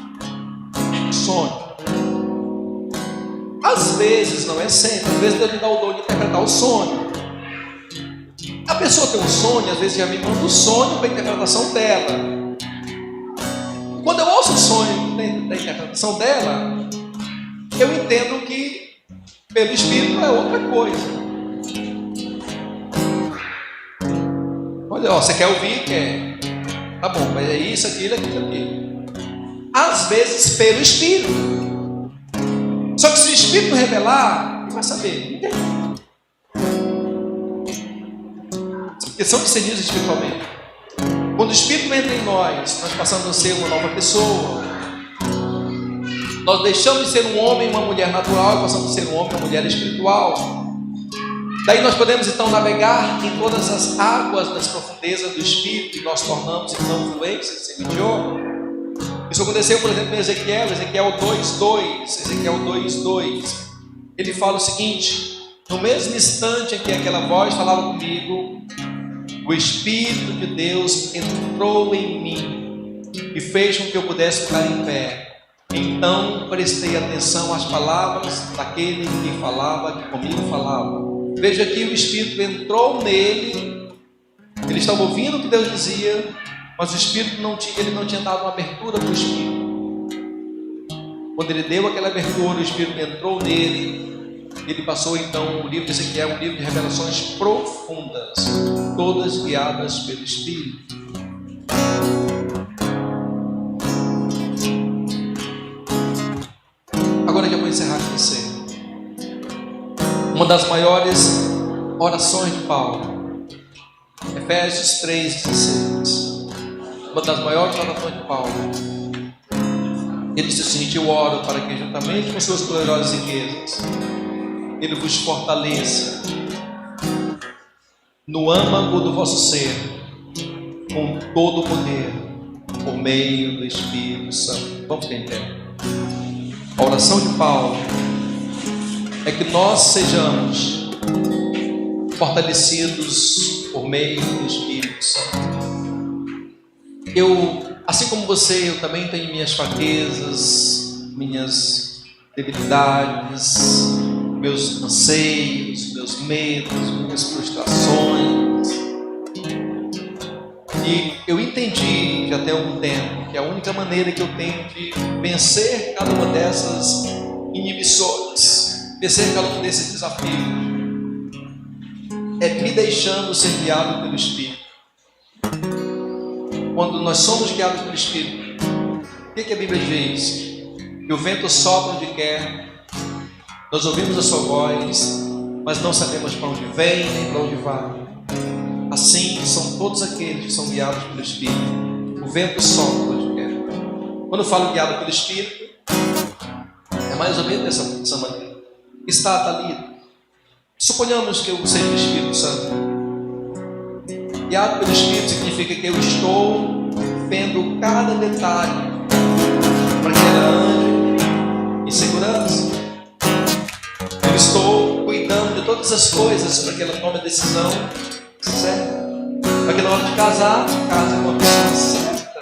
Às vezes, não é sempre, às vezes Deus me dá o dom de interpretar o sonho. A pessoa tem um sonho, às vezes já me manda o sonho para a interpretação dela. Quando eu ouço o sonho da interpretação dela, eu entendo que pelo Espírito é outra coisa. Olha, ó, você quer ouvir? Quer. Tá bom, mas é isso, aquilo. Às vezes pelo Espírito. Só que se o Espírito revelar, vai saber. Porque são discernidos espiritualmente. Quando o Espírito entra em nós passamos a ser uma nova pessoa. Nós deixamos de ser um homem e uma mulher natural e passamos a ser um homem e uma mulher espiritual. Daí nós podemos então navegar em todas as águas das profundezas do Espírito e nós tornamos então fluentes nesse idioma. Isso aconteceu, por exemplo, em Ezequiel 2:2. Ele fala o seguinte: no mesmo instante em que aquela voz falava comigo, o Espírito de Deus entrou em mim e fez com que eu pudesse ficar em pé. Então prestei atenção às palavras daquele que falava, que comigo falava. Veja que o Espírito entrou nele, ele estava ouvindo o que Deus dizia, mas o Espírito não tinha dado uma abertura para o Espírito. Quando ele deu aquela abertura, o Espírito entrou nele, ele passou então o livro de Ezequiel, um livro de revelações profundas, todas guiadas pelo Espírito. Agora que eu vou encerrar com você, uma das maiores orações de Paulo, Efésios 3:16. Uma das maiores orações de Paulo. Ele diz o seguinte: eu oro para que juntamente com suas gloriosas riquezas Ele vos fortaleça no âmago do vosso ser, com todo o poder, por meio do Espírito Santo. Vamos entender. A oração de Paulo é que nós sejamos fortalecidos por meio do Espírito Santo. Assim como você, eu também tenho minhas fraquezas, minhas debilidades, meus anseios, meus medos, minhas frustrações. E eu entendi já tem algum tempo que a única maneira que eu tenho de vencer cada uma dessas inibições, vencer cada um desses desafios, é me deixando ser guiado pelo Espírito. Quando nós somos guiados pelo Espírito, o que a Bíblia diz? Que o vento sopra onde quer, nós ouvimos a sua voz, mas não sabemos para onde vem nem para onde vai. Assim são todos aqueles que são guiados pelo Espírito. O vento sopra onde quer. Quando eu falo guiado pelo Espírito, é mais ou menos dessa maneira. Está ali. Suponhamos que eu seja o Espírito Santo. Guiado pelo Espírito significa que eu estou vendo cada detalhe para que ela ande em segurança. Eu estou cuidando de todas as coisas para que ela tome a decisão certa. Para que na hora de casar, case com a pessoa certa.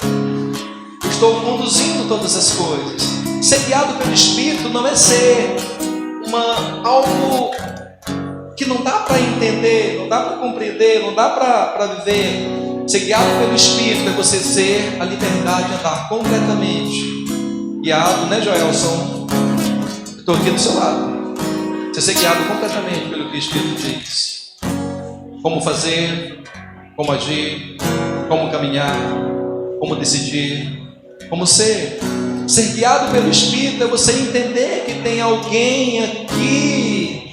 Eu estou conduzindo todas as coisas. Ser guiado pelo Espírito não é ser algo que não dá para entender, não dá para compreender, não dá para viver. Ser guiado pelo Espírito é você ter a liberdade de andar completamente guiado, né, Joelson? Eu estou aqui do seu lado. Você ser guiado completamente pelo que o Espírito diz. Como fazer, como agir, como caminhar, como decidir, como ser. Ser guiado pelo Espírito é você entender que tem alguém aqui.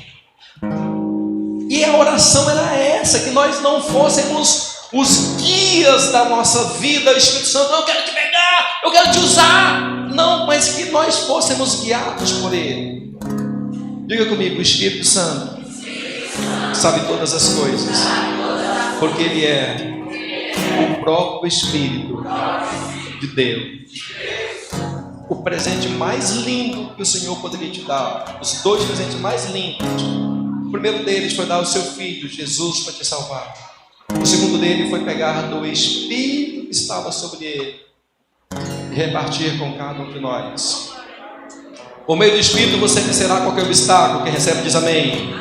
E a oração era essa, que nós não fôssemos os guias da nossa vida. O Espírito Santo, não, eu quero te pegar, eu quero te usar. Não, mas que nós fôssemos guiados por Ele. Diga comigo, o Espírito Santo sabe todas as coisas, porque Ele é o próprio Espírito de Deus. O presente mais lindo que o Senhor poderia te dar, os dois presentes mais lindos. O primeiro deles foi dar o seu Filho, Jesus, para te salvar. O segundo dele foi pegar do Espírito que estava sobre ele e repartir com cada um de nós. Por meio do Espírito você vencerá qualquer obstáculo. Quem recebe diz amém.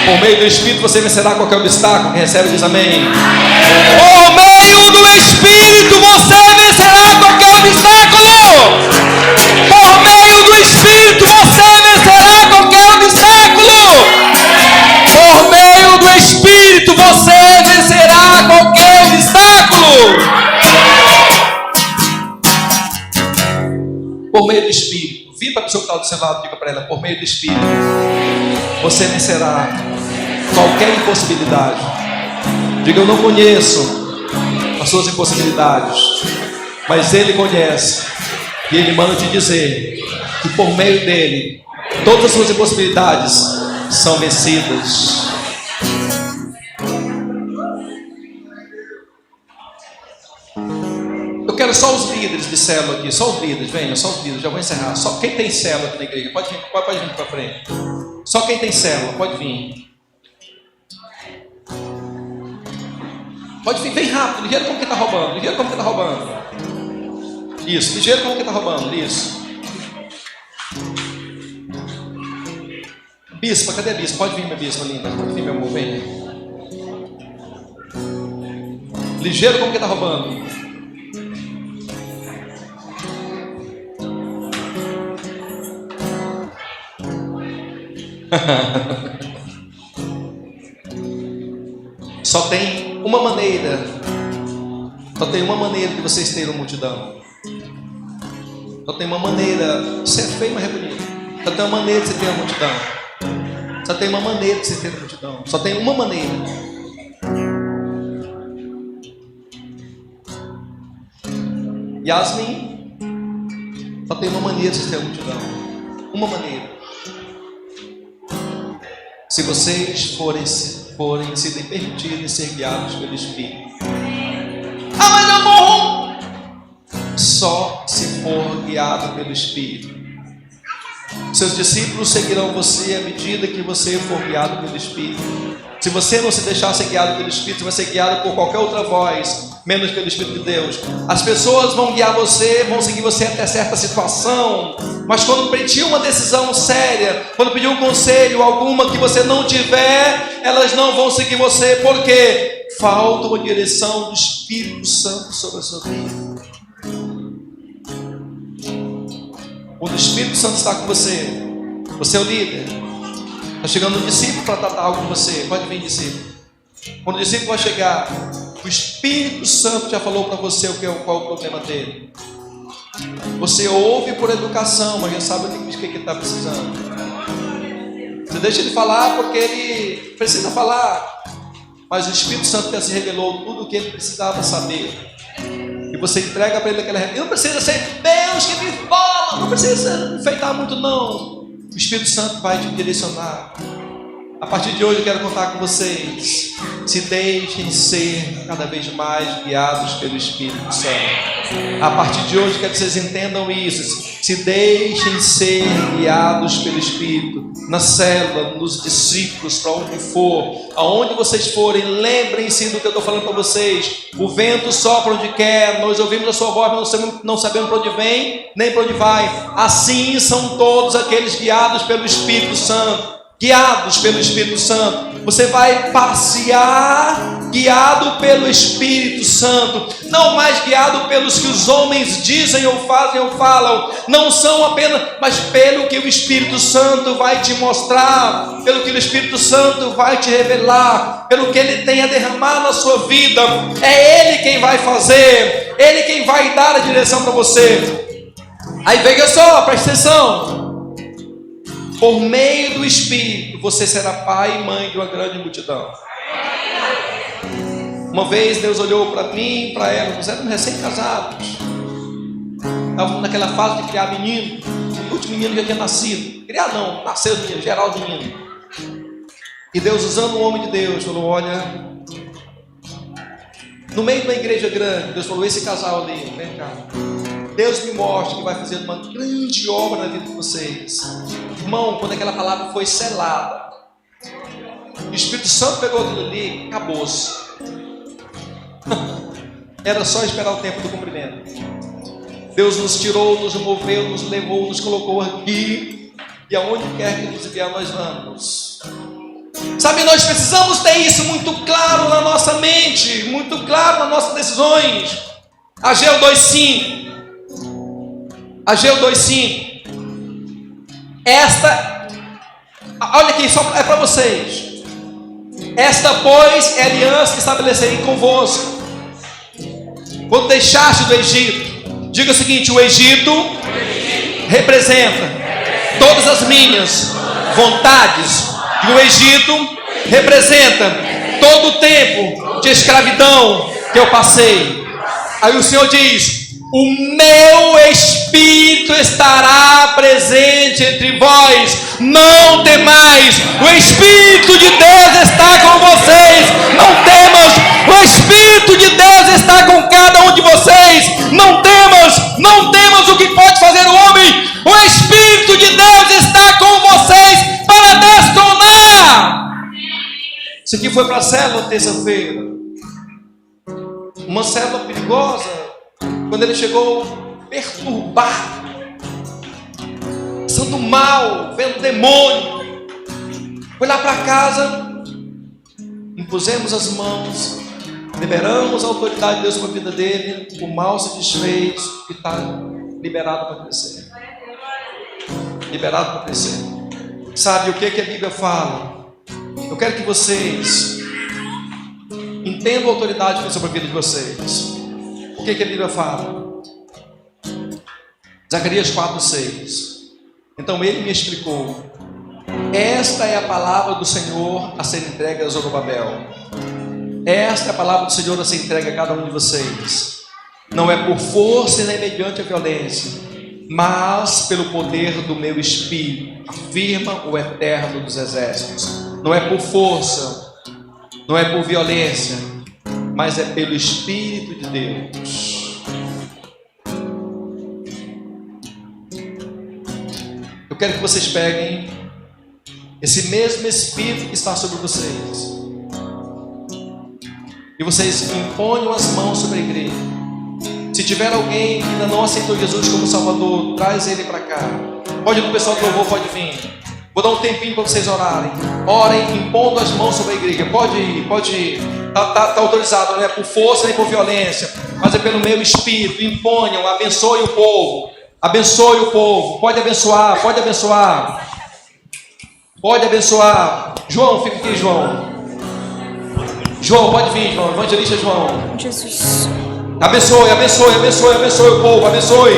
Por meio do Espírito você vencerá qualquer obstáculo. Quem recebe diz amém. Por meio do Espírito você vencerá qualquer obstáculo. Por meio do Espírito você vencerá qualquer obstáculo. Por meio do Espírito você vencerá qualquer obstáculo. Por meio do Espírito. Vira para a pessoa que está do seu lado, diga para ela, por meio do Espírito, você vencerá qualquer impossibilidade. Diga, eu não conheço as suas impossibilidades, mas Ele conhece. E Ele manda te dizer que por meio dEle, todas as suas impossibilidades são vencidas. Eu quero só os líderes de célula aqui, só os líderes, venha, só os líderes, já vou encerrar. Só quem tem célula aqui na igreja, pode vir para frente. Só quem tem célula, pode vir. Pode vir, vem rápido, ligeiro como que está roubando, ligeiro como que está roubando. Isso, ligeiro como que está roubando, isso. Bispa, cadê a bispa? Pode vir, minha bispa linda, pode vir, meu amor, venha. Ligeiro como que está roubando. Só tem uma maneira de vocês terem uma multidão. Só tem uma maneira de ser feio, mas é bonito. Só tem uma maneira de você ter uma multidão. Só tem uma maneira de você ter uma multidão. Só tem uma maneira. Yasmin, só tem uma maneira de você ter uma multidão. Uma maneira. Se vocês forem se permitirem ser guiados pelo Espírito. Ah, mas eu morro! Só se for guiado pelo Espírito. Seus discípulos seguirão você à medida que você for guiado pelo Espírito. Se você não se deixar ser guiado pelo Espírito, você vai ser guiado por qualquer outra voz, menos pelo Espírito de Deus. As pessoas vão guiar você, vão seguir você até certa situação, mas quando pedir uma decisão séria, quando pedir um conselho, alguma que você não tiver, elas não vão seguir você, porque falta uma direção do Espírito Santo sobre a sua vida. Quando o Espírito Santo está com você, você é o líder. Está chegando um discípulo para tratar algo com você. Pode vir, discípulo. Quando o discípulo vai chegar, o Espírito Santo já falou para você qual é o problema dele. Você ouve por educação, mas já sabe o que ele está precisando. Você deixa ele falar porque ele precisa falar. Mas o Espírito Santo já se revelou tudo o que ele precisava saber. E você entrega para ele aquela revelação. Não precisa ser Deus que me fala, não precisa enfeitar muito não. O Espírito Santo vai te direcionar. A partir de hoje eu quero contar com vocês. Se deixem ser cada vez mais guiados pelo Espírito Santo. A partir de hoje eu quero que vocês entendam isso. Se deixem ser guiados pelo Espírito. Na célula, nos discípulos, para onde for. Aonde vocês forem, lembrem-se do que eu estou falando para vocês. O vento sopra onde quer. Nós ouvimos a sua voz, mas não sabemos para onde vem, nem para onde vai. Assim são todos aqueles guiados pelo Espírito Santo. Guiados pelo Espírito Santo. Você vai passear guiado pelo Espírito Santo. Não mais guiado pelos que os homens dizem ou fazem ou falam. Não são apenas, mas pelo que o Espírito Santo vai te mostrar, pelo que o Espírito Santo vai te revelar, pelo que Ele tem a derramar na sua vida. É Ele quem vai fazer, Ele quem vai dar a direção para você. Aí veja só, presta atenção. Por meio do Espírito, você será pai e mãe de uma grande multidão. Uma vez Deus olhou para mim e para ela, nós éramos recém-casados. Estávamos naquela fase de criar menino. O último menino já tinha nascido. Criar não, nasceu menino, geral de menino. E Deus, usando um homem de Deus, falou: olha, no meio de uma igreja grande, Deus falou: esse casal ali, vem cá. Deus me mostra que vai fazer uma grande obra na vida de vocês. Irmão, quando aquela palavra foi selada, o Espírito Santo pegou aquilo ali, acabou-se. Era só esperar o tempo do cumprimento. Deus nos tirou, nos moveu, nos levou, nos colocou aqui, e aonde quer que nos enviar, nós vamos. Sabe, nós precisamos ter isso muito claro na nossa mente, muito claro nas nossas decisões. Ageu 2:5. Ageu 2:5. Olha aqui, só é para vocês. Esta, pois, é a aliança que estabelecerei convosco quando deixaste do Egito. Diga o seguinte: o Egito representa todas as minhas vontades, e o Egito representa todo o tempo de escravidão que eu passei. Aí o Senhor diz: o meu Espírito estará presente entre vós, não temais, o Espírito de Deus está com vocês, não temas, o Espírito de Deus está com cada um de vocês, não temas o que pode fazer o homem, o Espírito de Deus está com vocês para destronar. Isso aqui foi para a célula terça-feira, uma célula perigosa. Quando ele chegou perturbado, passando mal, vendo demônio, foi lá para casa, impusemos as mãos, liberamos a autoridade de Deus para a vida dele, o mal se desfez e está liberado para crescer. Liberado para crescer. Sabe o que a Bíblia fala? Eu quero que vocês entendam a autoridade que tem sobre a vida de vocês. O que a Bíblia fala? Zacarias 4:6. Então ele me explicou: esta é a palavra do Senhor a ser entregue a Zorobabel. Esta é a palavra do Senhor a ser entregue a cada um de vocês. Não é por força nem mediante a violência, mas pelo poder do meu Espírito, afirma o Eterno dos Exércitos. Não é por força, não é por violência, mas é pelo Espírito de Deus. Eu quero que vocês peguem esse mesmo Espírito que está sobre vocês e vocês imponham as mãos sobre a igreja. Se tiver alguém que ainda não aceitou Jesus como Salvador, traz ele para cá. Pode ir no pessoal do louvor, pode vir. Vou dar um tempinho para vocês orarem. Orem impondo as mãos sobre a igreja. Pode ir. Está autorizado, não é por força nem por violência, mas é pelo meu Espírito. Imponham, abençoe o povo. Abençoe o povo. Pode abençoar. Pode abençoar. João, fica aqui, João. João, pode vir, João. Evangelista João. Jesus. Abençoe o povo. Abençoe.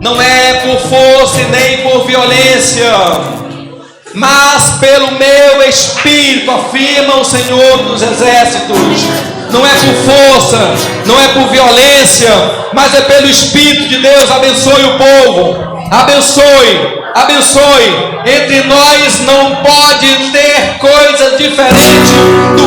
Não é por força nem por violência, mas pelo meu Espírito, afirma o Senhor dos Exércitos. Não é por força, não é por violência, mas é pelo Espírito de Deus. Abençoe o povo. Abençoe. Entre nós não pode ter coisa diferente do que